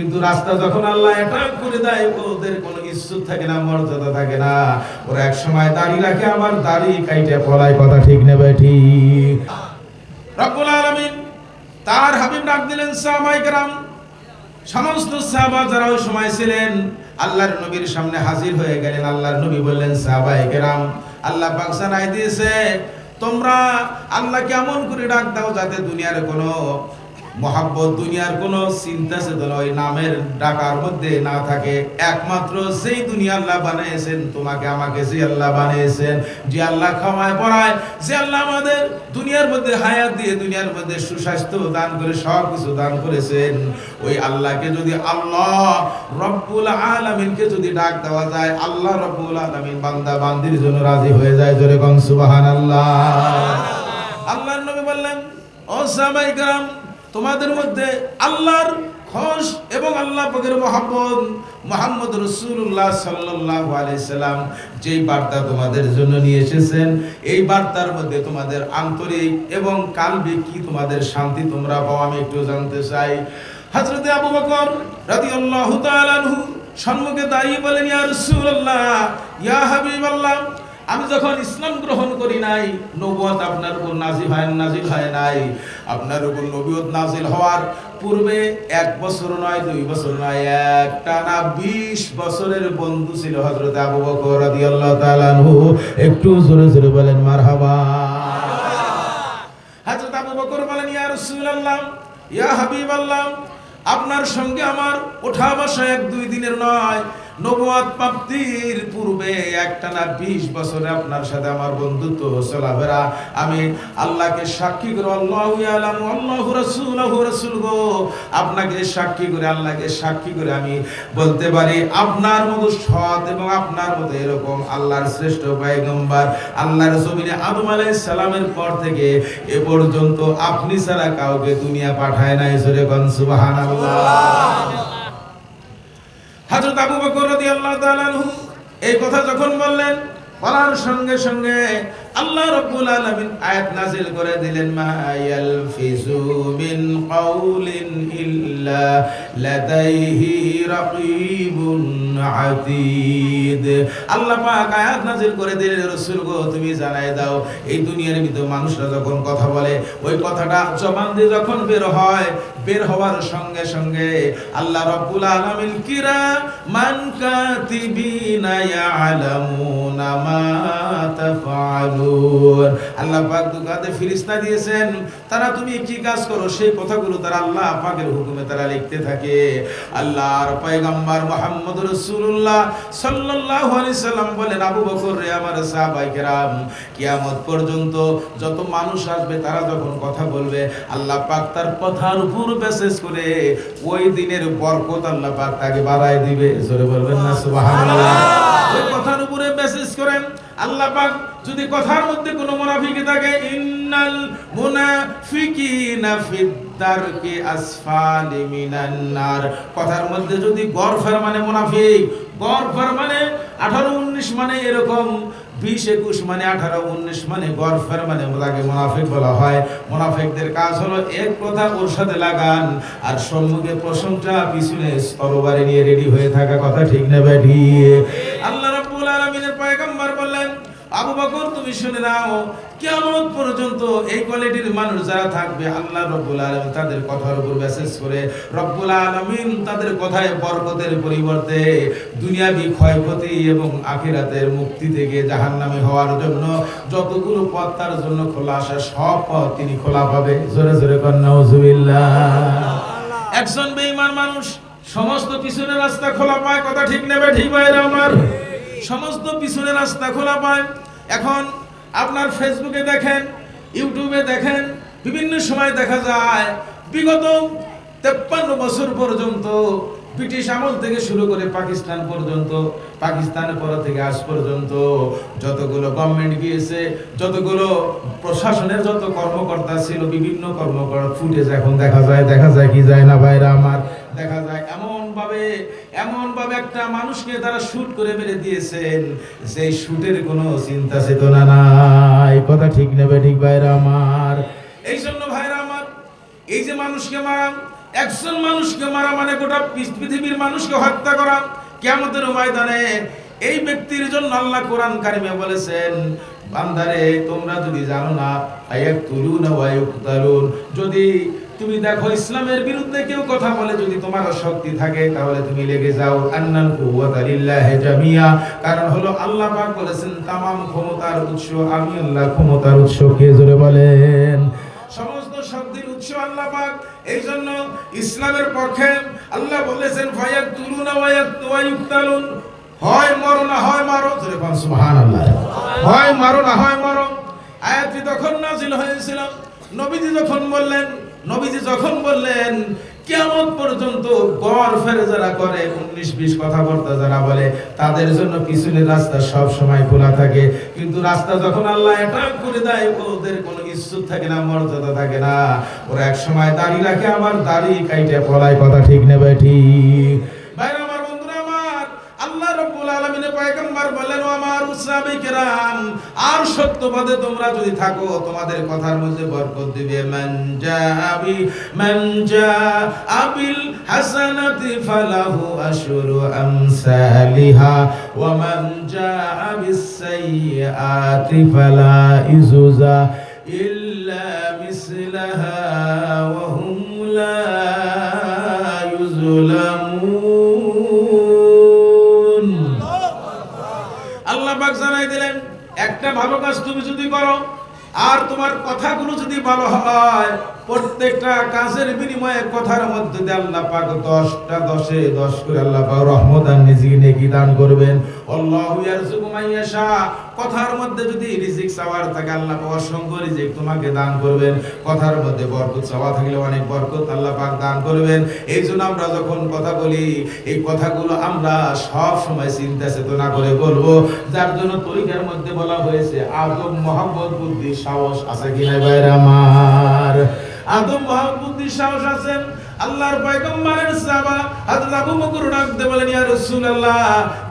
কিন্তু রাস্তা যখন আল্লাহ অ্যাটাক করে দেয় ওদের কোনো ইজ্জত থাকে না, মর্যাদা থাকে না। ওরা এক সময় দাড়ি রাখে, আবার দাড়ি কাইটে পলায়। কথা ঠিক নেবে ঠিক। রব্বুল আলামিন তার হাবিব ডাক দিলেন সাহাবায়ে কেরাম, সমস্ত সাহাবা যারা ওই সময় ছিলেন আল্লাহর নবীর সামনে হাজির হয়ে গেলেন। আল্লাহর নবী বললেন সাহাবায়ে কেরাম, আল্লাহ পাক জানাই দিয়েছে তোমরা আল্লাহ কেমন করে ডাক দাও যাতে দুনিয়ার কোনো মহাব্বত, দুনিয়ার কোনো চিন্তা চেতনা ওই নামের ডাকার মধ্যে না থাকে। একমাত্র সেই দুনিয়া আল্লাহ বানিয়েছেন, তোমাকে আমাকে যে আল্লাহ বানিয়েছেন, যে আল্লাহ খাওয়ায় পড়ায়, যে আল্লাহ আমাদের দুনিয়ার মধ্যে হায়াত দিয়ে দুনিয়ার মধ্যে সুস্বাস্থ্য দান করে সব কিছু দান করেছেন, ওই আল্লাহকে যদি আল্লাহ রব্বুল আলামিনকে যদি ডাক দেওয়া যায়, আল্লাহ রব্বুল আলামিন বান্দা বান্দির জন্য রাজি হয়ে যায়। জোরে কোন সুবহানাল্লাহ। আল্লাহর নবী বললেন, ও সাহাবায়ে কেরাম, তোমাদের মধ্যে আল্লাহর খুশ এবং আল্লাহ পাকের মহব্বত, মুহাম্মদ রাসূলুল্লাহ সাল্লাল্লাহু আলাইহি সাল্লাম যেই বার্তা তোমাদের জন্য নিয়ে এসেছেন, এই বার্তার মধ্যে তোমাদের আন্তরিক এবং কালবে কি তোমাদের শান্তি তোমরা পাও আমি একটু জানতে চাই। হযরত আবু বকর রাদিয়াল্লাহু তাআলা আনহু সম্মুখে দাঁড়িয়ে বলেন, ইয়া রাসূলুল্লাহ, ইয়া হাবিবাল্লাহ, আমি যখন ইসলাম গ্রহণ করি নাই, নবুয়ত আপনার উপর নাজিল হয় নাই। আপনার উপর নবুয়ত নাজিল হওয়ার পূর্বে 1 বছর নয়, 2 বছর নয়, একটানা 20 বছরের বন্ধু ছিল হযরত আবু বকর রাদিয়াল্লাহু তাআলা আনহু। একটু জোরে জোরে বলেন মারহাবা। হযরত আবু বকর বলেন, ইয়া রাসূলুল্লাহ, ইয়া হাবিবাল্লাহ, আপনার সঙ্গে আমার ওঠা বসা 1-2 দিনের নয়, নবুয়ত প্রাপ্তির পূর্বে একটানা 20 বছরে আপনার সাথে আমার বন্ধুত্ব চলাফেরা। আমি আল্লাহকে সাক্ষী করে, আল্লাহু ইয়ালামু আল্লাহু রাসূলুহু রাসূলুহু, আপনাকে সাক্ষী করে, আল্লাহকে সাক্ষী করে আমি বলতে পারি আপনার মতো সৎ এবং আপনার মতো এরকম আল্লাহর শ্রেষ্ঠ পয়গম্বর আল্লাহর জমিনে আদম আলাইহিস সালামের পর থেকে এ পর্যন্ত আপনি ছাড়া কাউকে দুনিয়া পাঠায় নাই। জোরে কোন সুবহানাল্লাহ। হযরত আবু বকর রাদিয়াল্লাহু তাআলা আনহু এই কথা যখন বললেন, বলার সঙ্গে সঙ্গে আল্লাহ রাব্বুল আলামিন আয়াত নাযিল করে দিলেন, মা ইয়ালফিজু মিন কাউলিন ইল্লা লাদাইহি রাকীবুন আতীদ। আল্লাহ পাক আয়াত নাযিল করে দিলেন, রাসূল গো তুমি জানাই দাও, এই দুনিয়ার ভিতর মানুষরা যখন কথা বলে, ওই কথাটা জবান দিয়ে যখন বের হওয়ার সঙ্গে সঙ্গে আল্লাহ রাব্বুল আলামিন কিরামান কাতিবিনা ইয়ালামুনা মা তাফআলুন। আল্লাহ পাক দুকাতে ফেরেশতা দিয়েছেন, তারা তুমি কি কাজ করো সেই কথাগুলো তারা আল্লাহ পাকের হুকুমে তারা লিখতে থাকে। আল্লাহর পয়গম্বর মুহাম্মদ রাসূলুল্লাহ সাল্লাল্লাহু আলাইহি সাল্লাম বলেন, আবু বকর রে আমার সাহাবায়ে কেরাম, কিয়ামত পর্যন্ত যত মানুষ আসবে তারা যখন কথা বলবে, আল্লাহ পাক তার কথার উপর মেসেজ করে ওই দিনের বরকত আল্লাহ পাক তাকে বাড়ায় দিবে। জোরে বলবেন না সুবহানাল্লাহ। ওই কথার উপরে মেসেজ করেন আল্লাহ পাক। যদি কথার মধ্যে কোনো মুনাফিক থাকে, ইন্নাল মুনাফিকিনা ফিদ দারকি আসফালি মিনান নার, কথার মধ্যে যদি গরফের মানে মুনাফিক, গরফের মানে 18-19 মানে এরকম, 20-21 মানে 18-19 মানে গরফের মানে তাকে মুনাফিক বলা হয়। মুনাফিকদের কাজ হলো এক কথা ওর সাথে লাগান, আর সম্মুখে প্রশংসা, পিছনে তরবারি নিয়ে রেডি হয়ে থাকা। কথা ঠিক না বেঠি? আল্লাহ রাব্বুল আলামিনের পয়গম্বর বললেন, আবু বকর তুমি শুনে নাও, কিয়ামত পর্যন্ত এই কোয়ালিটির মানুষ যারা থাকবে, আল্লাহ রাব্বুল আলামিন তাদের কথার উপর মেসেজ করে রব্বুল আলামিন তাদের কথায় বরকতের পরিবর্তে দুনিয়াবি ক্ষয়ক্ষতি এবং আখিরাতের মুক্তি থেকে জাহান্নামী হওয়ার জন্য যতগুলো পথ তার জন্য খোলা, আসা সব পথ তিনি খোলা পাবে। জোরে জোরে কর নাউজুবিল্লাহ। একজন বেঈমান মানুষ সমস্ত পিছনের রাস্তা খোলা পায়। কথা ঠিক নেবে ঠিক ভাইরা আমার? সমস্ত পিছনের রাস্তা খোলা পায়। এখন আপনার ফেসবুকে দেখেন, ইউটিউবে দেখেন, বিভিন্ন সময় দেখা যায় বিগত 53 বছর পর্যন্ত ব্রিটিশ আমল থেকে শুরু করে পাকিস্তান পর্যন্ত, পাকিস্তানের পর থেকে আজ পর্যন্ত যতগুলো গভর্নমেন্ট গিয়েছে, যতগুলো প্রশাসনের যত কর্মকর্তা ছিল, বিভিন্ন কর্মকর্তা ফুটেজ এখন দেখা যায় কি যায় না ভাইরা আমার? দেখা যায় এমন ভাবে একটা মানুষকে তারা শুট করে মেরে দিয়েছেন, সেই শুটের কোনো চিন্তা চেতনা নাই। কথা ঠিক নেবে ঠিক ভাইরা আমার? এই জন্য ভাইরা আমার, এই যে মানুষকে মারা, একজন মানুষকে মারা মানে গোটা পৃথিবীর মানুষকে হত্যা করা। কিয়ামতের ময়দানে এই ব্যক্তির জন্য আল্লাহ কোরআন কারিমে বলেছেন, বান্দারে তোমরা যদি জানো না আয়াতুলুনা ওয়া ইউকতালুন, যদি তুমি দেখো ইসলামের বিরুদ্ধে কেউ কথা বলে, যদি তোমার শক্তি থাকে তাহলে তুমি লেগে যাও। আন্নাল কুওয়াতা লিল্লাহি জামিয়া, কারণ হলো আল্লাহ পাক বলেছেন তামাম ক্ষমতার উৎস আমি আল্লাহ। ক্ষমতার উৎস কে জোরে বলেন? সমস্ত শক্তির উৎস আল্লাহ পাক। এই জন্য ইসলামের পক্ষে আল্লাহ বলেছেন ফায়াতুলুনা ওয়া ইউকতালুন, হয় মরো না হয় মারো। জোরে বলেন সুবহানাল্লাহ। হয় মারো না হয় মারো। আয়াতটি তখন নাযিল হয়েছিল নবীজি যখন বললেন কিয়ামত পর্যন্ত গড় ফেরে যারা করে 19-20 কথাবার্তা যারা বলে তাদের জন্য পিছনের রাস্তা সব সময় খোলা থাকে, কিন্তু রাস্তা যখন আল্লাহ অ্যাটাক করে দেয় ওদের কোনো ইজ্জত থাকে না, মর্যাদা থাকে না। ওরা এক সময় দাড়ি রাখে, আবার দাড়ি কাইটে পলায়। কথা ঠিক নেবে ঠিক? ভাইরা আমার, বন্ধুরা আমার, আল্লাহ রাব্বুল আলামিনের পয়গম্বর বলেন ও আমার সাহাবায়ে কেরাম, আর সত্যবাদে তোমরা যদি থাকো তোমাদের কথার মধ্যে বরকত দিবে। মান জা বিল হাসানাতি ফালাহু আশরু আমসালিহা ওয়া মান জা বিস সাইয়্যাতি ফালা ইজুজা ইল্লা মিসলাহা ওয়া হুম লা ইউযলামুন। আল্লাহ পাক জানাই দিলেন, একটা ভালো কাজ তুমি যদি করো আর তোমার কথাগুলো যদি ভালো হয়, প্রত্যেকটা কাজের বিনিময়ে কথার মধ্যে দিয়ে আল্লাহ পাক 10টা 10-এ 10 করে আল্লাহ পাক রহমত আর নেকি দান করবেন। আল্লাহু ইয়ারযুকু মান ইয়াশা, কথার মধ্যে যদি রিজিক চাওয়ার থাকে আল্লাহ পাক অসংখ্য রিজিক তোমাকে দান করবেন। কথার মধ্যে বরকত চাওয়া থাকলে অনেক বরকত আল্লাহ পাক দান করবেন। এইজন্য আমরা যখন কথা বলি এই কথাগুলো আমরা সব সময় চিন্তা চেতনা করে বলবো, যার জন্য তরিকার মধ্যে বলা হয়েছে আদব, মহব্বত, বুদ্ধি, সাহস আছে কি নাই ভাইরা আমার? আদম মহব্বতের সাহস আছেন। আল্লাহর পয়গম্বরের সাহাবা হযরত আবু বকর ডাকতে বলেন, ইয়া রাসূলুল্লাহ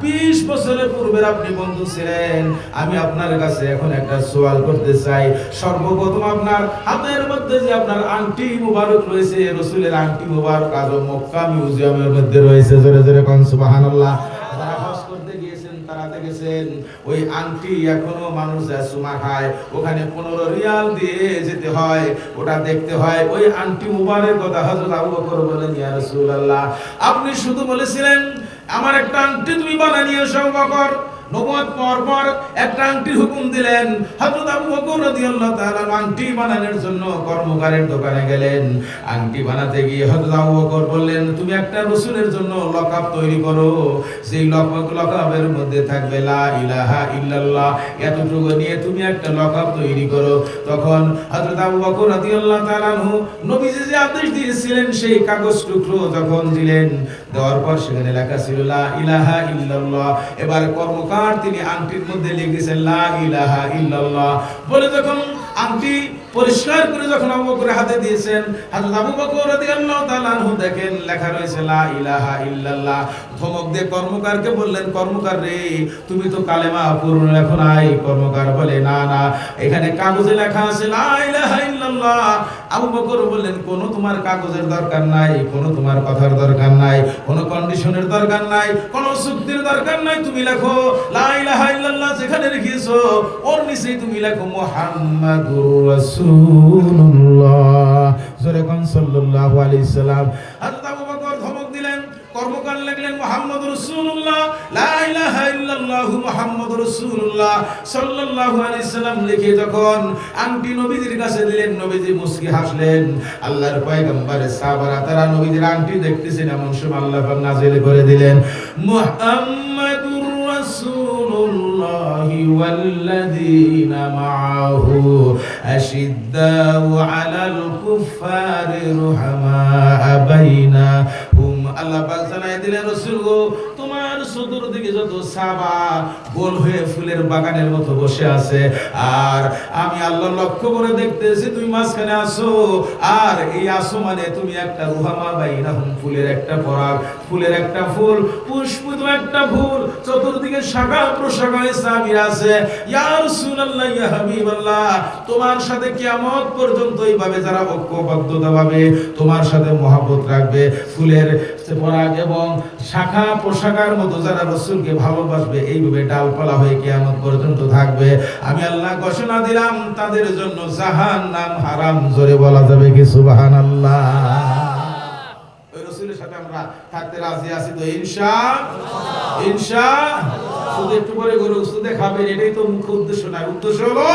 20 বছরের পূর্বে আপনি বন্ধু ছিলেন, আমি আপনার কাছে এখন একটা সওয়াল করতে চাই। সর্বপ্রথম আপনার হাতের মধ্যে যে আপনার আংটি মুবারক রয়েছে, রাসূলের আংটি মুবারক আজ মক্কা মিউজিয়ামের মধ্যে রয়েছে। জোরে জোরে কোন সুবহানাল্লাহ। যারা হজ করতে গিয়েছেন তারা দেখেছেন ওই আংটি এখনো মানুষ যায় সুমা খায়, ওখানে 15 রিয়াল দিয়ে যেতে হয়, ওটা দেখতে হয়। ওই আংটি মুবারকের কথা হযরত আবু বকর বলেন, ইয়া রাসূলুল্লাহ আপনি শুধু বলেছিলেন আমার একটা আংটি তুমি বানিয়ে নিয়ে এসো। বকর নবুয়ত পর একটা আংটির হুকুম দিলেন। হযরত আবু বকর রাদিয়াল্লাহু তাআলা আংটি বানানোর জন্য কর্মকারের দোকানে গেলেন। আংটি বানাতে গিয়ে হযরত আবু বকর বললেন, তুমি একটা রাসূলের জন্য লকাব তৈরি করো, সেই লকাবের মধ্যে থাকবে লা ইলাহা ইল্লাল্লাহ, এতটুকু নিয়ে তুমি একটা লকাব তৈরি করো। তখন হযরত আবু বকর রাদিয়াল্লাহু তাআলা নবীজি যে আদেশ দিয়েছিলেন সেই কাগজ টুকরো যখন দিলেন, দেওয়ার পর সেখানে লেখা ছিল লা ইলাহা ইল্লাল্লাহ। এবার কর্মকার তিনি আংটির মধ্যে লিখেছেন লা ইলাহা ইল্লাল্লাহ বলে, যখন আংটি পরিষ্কার করে যখন আবু বকরের হাতে দিয়েছেন, হযরত আবু বকর রাদিয়াল্লাহু তাআলা আনহু দেখেন লেখা রয়েছে লা ইলাহা ইল্লাল্লাহ। ধমক দিয়ে কর্মকারকে বললেন, কর্মকার রে তুমি তো কালেমা পূর্ণ লেখো নাই। কর্মকার বলে, না না এখানে কাগজে লেখা আছে লা ইলাহা ইল্লাল্লাহ। আবু বকর বললেন, কোনো তোমার কাগজের দরকার নাই, কোনো তোমার কথার দরকার নাই, কোনো কন্ডিশনের দরকার নাই, কোনো চুক্তির দরকার নাই, তুমি লেখো লা ইলাহা ইল্লাল্লাহ। যেখানে লিখিয়েছো ওর নিচেই তুমি লেখো মুহাম্মাদুর রাসূলুল্লাহ। জোরে কোন সাল্লাল্লাহু আলাইহি সাল্লাম। হযরত আবু বকর ধমক দিলেন, কর্মকার লিখলেন মুহাম্মাদুর রাসূলুল্লাহ, লা ইলাহা ইল্লাল্লাহ মুহাম্মাদুর রাসূলুল্লাহ সাল্লাল্লাহু আলাইহি সাল্লাম লিখে যখন আংটি নবীজির কাছে দিলেন, নবীজি মুস্কি হাসলেন। আল্লাহর পয়গম্বরের সাহাবারা তারা নবীজির আংটি দেখতেছেন, এমন সময় আল্লাহ পাক নাযিল করে দিলেন মুহাম্মাদুর রাসূলুল্লাহ ওয়াল্লাযীনা মাআহু আশিদ্দাউ আলাল কুফফারি রুহামা বাইনাহুম। আল্লাহ পাক জানাই দিলেন, রাসূল গো তোমার তোমার চতুর্দিকে যত সাবা গোল হয়ে ফুলের বাগানের মতো বসে আছে, আর আমি আল্লাহ লক্ষ্য করে দেখতেছি তুমি মাঝখানে আসো, আর এই আসো মানে তুমি একটা রুহামা বাইনাহুম, ফুলের একটা পরাগ, ফুলের একটা ফুল, পুষ্পিত একটা ফুল, চতুর্দিকে শাখা প্রশাখায় সাবির আছে। ইয়া রাসূলুল্লাহ, ইয়া হাবিবাল্লাহ, তোমার সাথে কিয়ামত পর্যন্ত এইভাবে যারা ঐক্যবদ্ধতা ভাবে তোমার সাথে মহব্বত রাখবে, ফুলের পরাগ এবং শাখা প্রশাখার মতো যারা রাসূলকে ভালোবাসবে, এইভাবে ডালপালা হয়ে কিয়ামত পর্যন্ত থাকবে, আমি আল্লাহ ঘোষণা দিলাম তাদের জন্য জাহান্নাম হারাম। জোরে বলা যাবে কি সুবহানাল্লাহ? ওই রাসূলের সাথে আমরা থাকতে রাজি আছি তো ইনশাআল্লাহ? ইনশাআল্লাহ। শুধু একটু পরে গরু শুধু খাবেন, এটাই তো মুখ্য উদ্দেশ্য না। উদ্দেশ্য হলো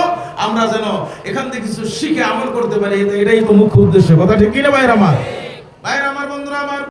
আমরা যেন এখান থেকে কিছু শিখে আমল করতে পারি, এটাই তো মুখ্য উদ্দেশ্য। কথা ঠিক কি না ভাইরা আমার? ভাইরা আমার, বন্ধুরা আমার।